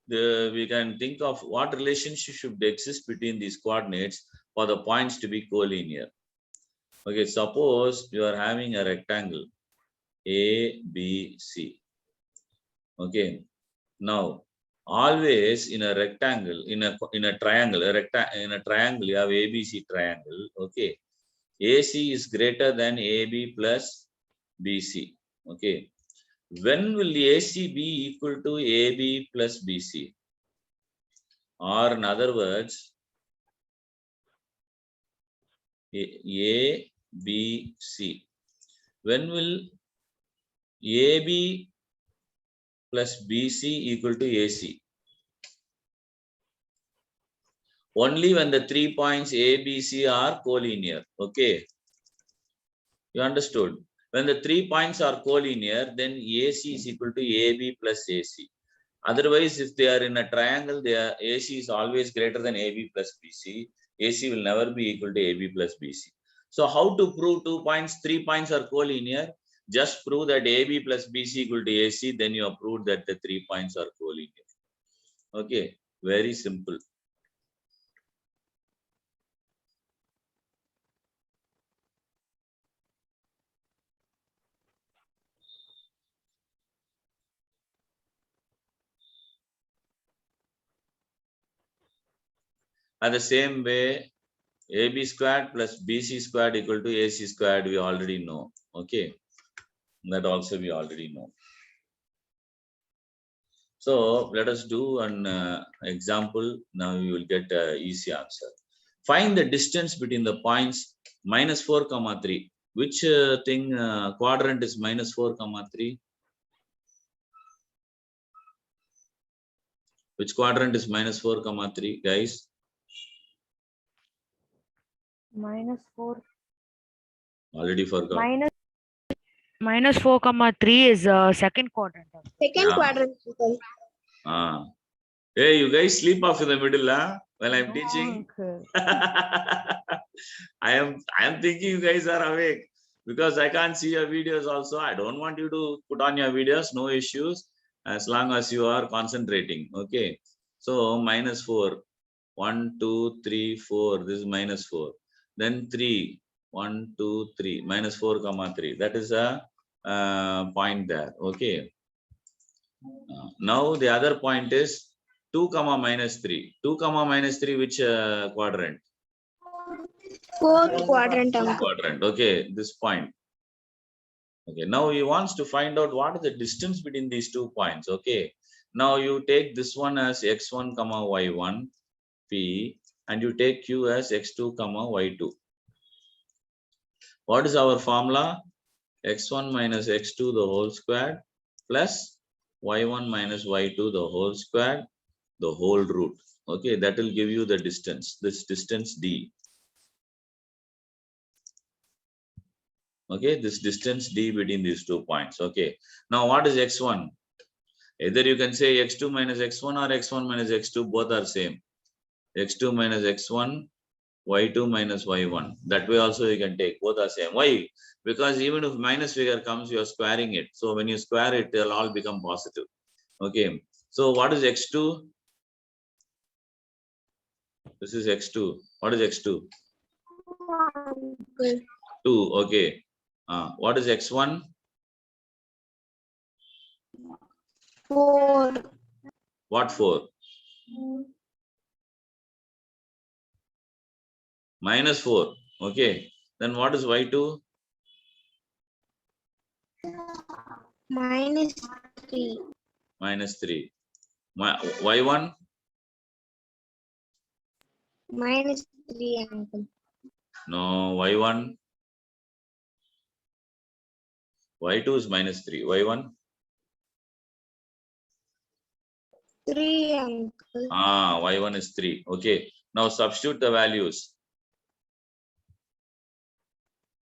we can think of what relationship should exist between these coordinates for the points to be collinear. Okay, suppose you are having a rectangle A, B, C. Okay, now always in a rectangle, in a triangle, in a triangle, you have ABC triangle. Okay, AC is greater than AB plus BC. Okay, when will AC be equal to AB plus BC? Or in other words, A, B, C. When will AB plus BC equal to AC? Only when the 3 points A, B, C are collinear. Okay. You understood? When the 3 points are collinear, then AC is equal to AB plus AC. Otherwise, if they are in a triangle, their AC is always greater than AB plus BC. AC will never be equal to AB plus BC. So how to prove 2 points, 3 points are collinear? Just prove that AB plus BC equal to AC, then you have proved that the 3 points are collinear. Okay, very simple. And the same way, AB squared plus BC squared equal to AC squared, we already know. Okay, that also we already know. So let us do an example. Now you will get an easy answer. Find the distance between the points minus 4, 3. Which quadrant is minus 4, 3? Which quadrant is minus 4, 3, guys? -4. Already forgot. Minus 4 comma 3 is second quadrant. Second Yeah. quadrant, uncle. Hey, you guys sleep off in the middle, huh? While I'm No, teaching. uncle. I am thinking you guys are awake because I can't see your videos also. I don't want you to put on your videos, no issues, as long as you are concentrating. Okay. So minus 4. 1, 2, 3, 4. This is minus 4. Then 3. 1, 2, 3. Minus 4 comma 3. That is a point there. Okay. Now the other point is 2 comma minus 3. 2 comma minus 3, which quadrant? Fourth quadrant, uncle. Quadrant. Okay, this point. Okay, now he wants to find out what is the distance between these 2 points. Okay, now you take this one as x1 comma y1 p, and you take q as x2 comma y2. What is our formula? X1 minus x2 the whole squared plus y1 minus y2 the whole squared, the whole root. Okay, that will give you the distance, this distance d. Okay, this distance d between these 2 points. Okay, now what is x1? Either you can say x2 minus x1 or x1 minus x2, both are same. X2 minus x1, y2 minus y1. That way also you can take, both are same. Why? Because even if minus figure comes, you are squaring it. So when you square it, they'll all become positive. Okay, so what is x2? This is x2. What is x2? 2. Okay. What is x1? 4. What 4? Minus 4. Okay. Then what is y2? Minus 3. Minus 3. Y1? Minus 3, uncle. No, y1. Y2 is minus 3. Y1? 3, uncle. Y1 is 3. Okay. Now substitute the values.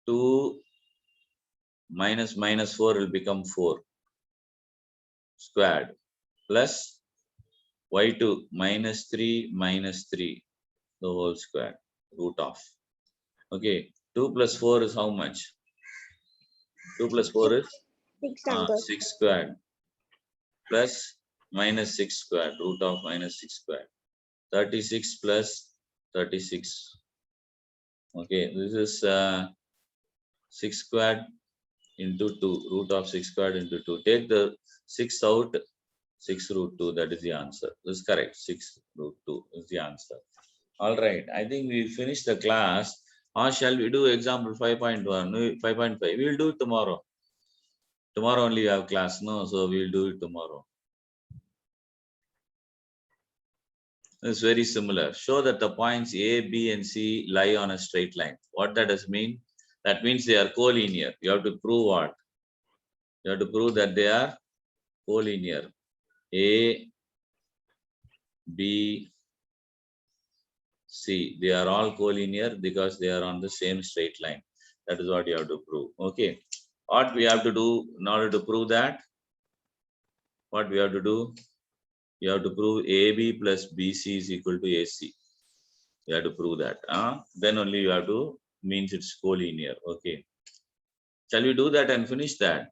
2 minus minus 4 will become 4 squared plus y2 minus 3 minus 3 the whole square root of. Okay, 2 plus 4 is how much? 2 plus 4 is 6, uncle. 6 squared plus minus 6 squared, root of minus 6 squared. 36 plus 36. Okay, this is 6 squared into 2, root of 6 squared into 2. Take the 6 out, 6 root 2, that is the answer. This is correct, 6 root 2 is the answer. All right, I think we finished the class. Or shall we do example 5.1, 5.5? We will do it tomorrow. Tomorrow only we have class, no? So we will do it tomorrow. It's very similar. Show that the points A, B, and C lie on a straight line. What that does mean? That means they are collinear. You have to prove what? You have to prove that they are collinear. A, B, C. They are all collinear because they are on the same straight line. That is what you have to prove. Okay. What we have to do in order to prove that? What we have to do? You have to prove AB plus BC is equal to AC. You have to prove that. Then only you have to, means it's collinear. Okay. Shall we do that and finish that?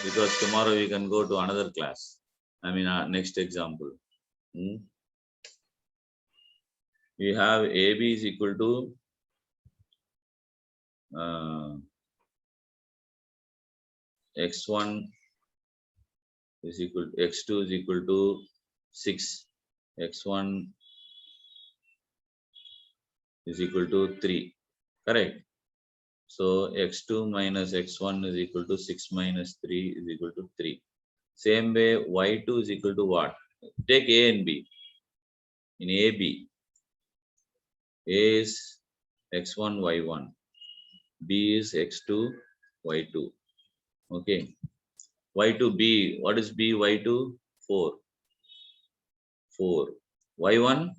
Because tomorrow we can go to another class. I mean, next example. We have AB is equal to x1 is equal to x2 is equal to 6. X1 is equal to 3. Correct. So x2 minus x1 is equal to 6 minus 3 is equal to 3. Same way, y2 is equal to what? Take A and B. In AB, A is x1, y1. B is x2, y2. Okay. Y2B, what is B, Y2? 4. 4. Y1,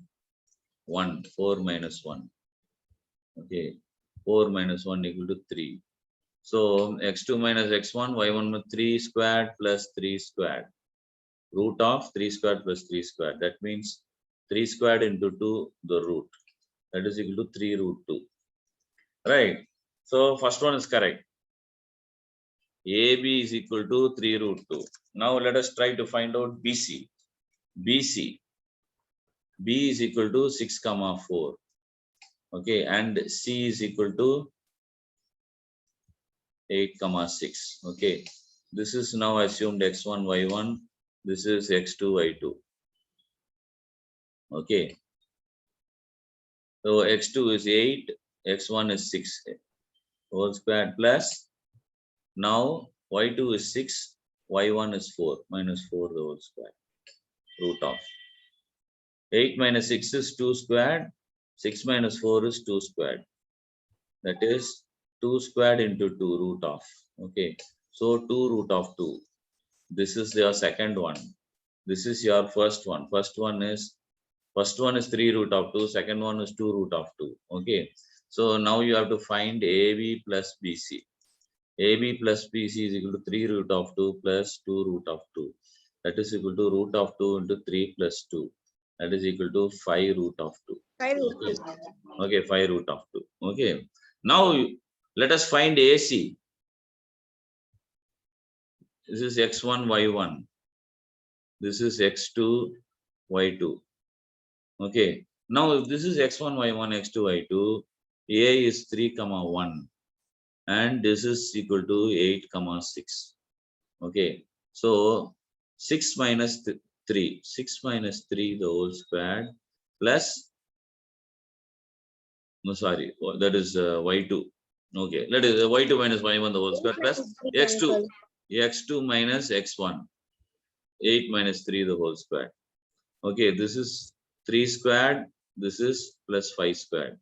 1. 4 minus 1. Okay. 4 minus 1 equal to 3. So x2 minus x1, y1 with 3 squared plus 3 squared. Root of 3 squared plus 3 squared. That means 3 squared into 2, the root. That is equal to 3 root 2. Right. So first one is correct. AB is equal to 3 root 2. Now let us try to find out BC. BC. B is equal to 6 comma 4. Okay, and C is equal to 8 comma 6. Okay, this is now assumed x1 y1. This is x2 y2. Okay, so x2 is 8, x1 is 6 whole squared plus now y2 is 6, y1 is 4 minus 4 the whole square. Root of 8 minus 6 is 2 squared. 6 minus 4 is 2 squared. That is 2 squared into 2 root of. Okay, so 2 root of 2. This is your second one. This is your first one. First one is 3 root of 2. Second one is 2 root of 2. Okay, so now you have to find AB plus BC. AB plus BC is equal to 3 root of 2 plus 2 root of 2. That is equal to root of 2 into 3 plus 2. That is equal to 5 root of 2. 5 root Okay, okay, 5 root of 2. Okay, now let us find AC. This is x1, y1. This is x2, y2. Okay, now if this is x1, y1, x2, y2, A is 3, comma 1. And this is equal to 8, comma 6. Okay, so 6 minus 3. 6 minus 3 the whole squared plus, no sorry, that is y2. Okay, that is y2 minus y1 the whole square plus x2. x2 minus x1. 8 minus 3 the whole square. Okay, this is 3 squared. This is plus 5 squared.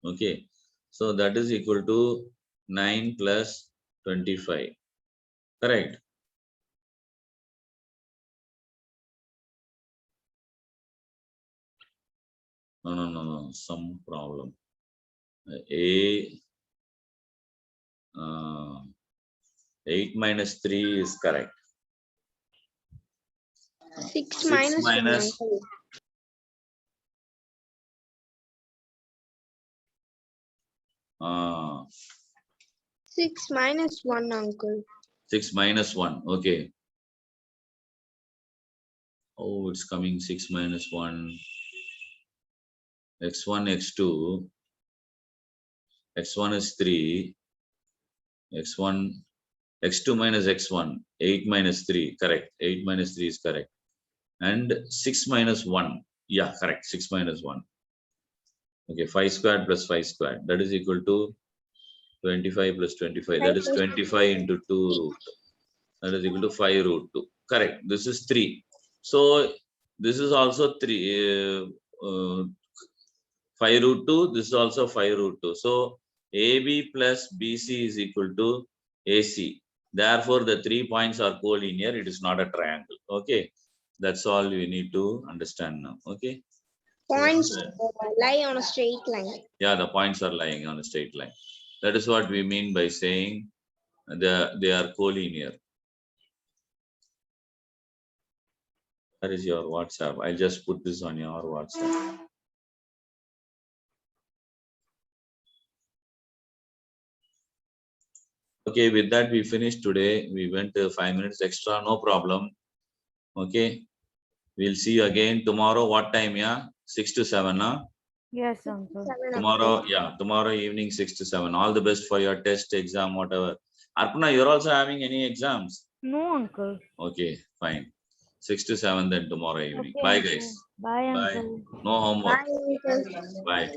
Okay, so that is equal to 9 plus 25. Correct. No. Some problem. 8 minus 3 is correct. 6 minus 1, uncle. uh, 6 minus 1, uncle. 6 minus 1. Okay. Oh, it's coming 6 minus 1. x1, x2. x1 is 3. x1, x2 minus x1. 8 minus 3. Correct. 8 minus 3 is correct. And 6 minus 1. Yeah, correct. 6 minus 1. Okay, 5 squared plus 5 squared. That is equal to 25 plus 25. That is 25 into 2 root. That is equal to 5 root 2. Correct. This is 3. So this is also 3. 5 root 2. This is also 5 root 2. So AB plus BC is equal to AC. Therefore, the 3 points are collinear. It is not a triangle. Okay. That's all we need to understand now. Okay. Points lie on a straight line. Yeah, the points are lying on a straight line. That is what we mean by saying they are collinear. That is your WhatsApp. I'll just put this on your WhatsApp. Okay, with that we finished today. We went 5 minutes extra, no problem. Okay, we'll see you again tomorrow. What time? Yeah, 6 to 7. Huh? Yes, uncle. 7, Tomorrow, yeah, tomorrow evening 6 to 7. All the best for your test, exam, whatever. Arpana, you're also having any exams? No, uncle. Okay, fine. 6 to 7 then tomorrow evening. Okay, Bye, uncle. guys. Bye, Bye. uncle. No homework. Bye, uncle. Bye.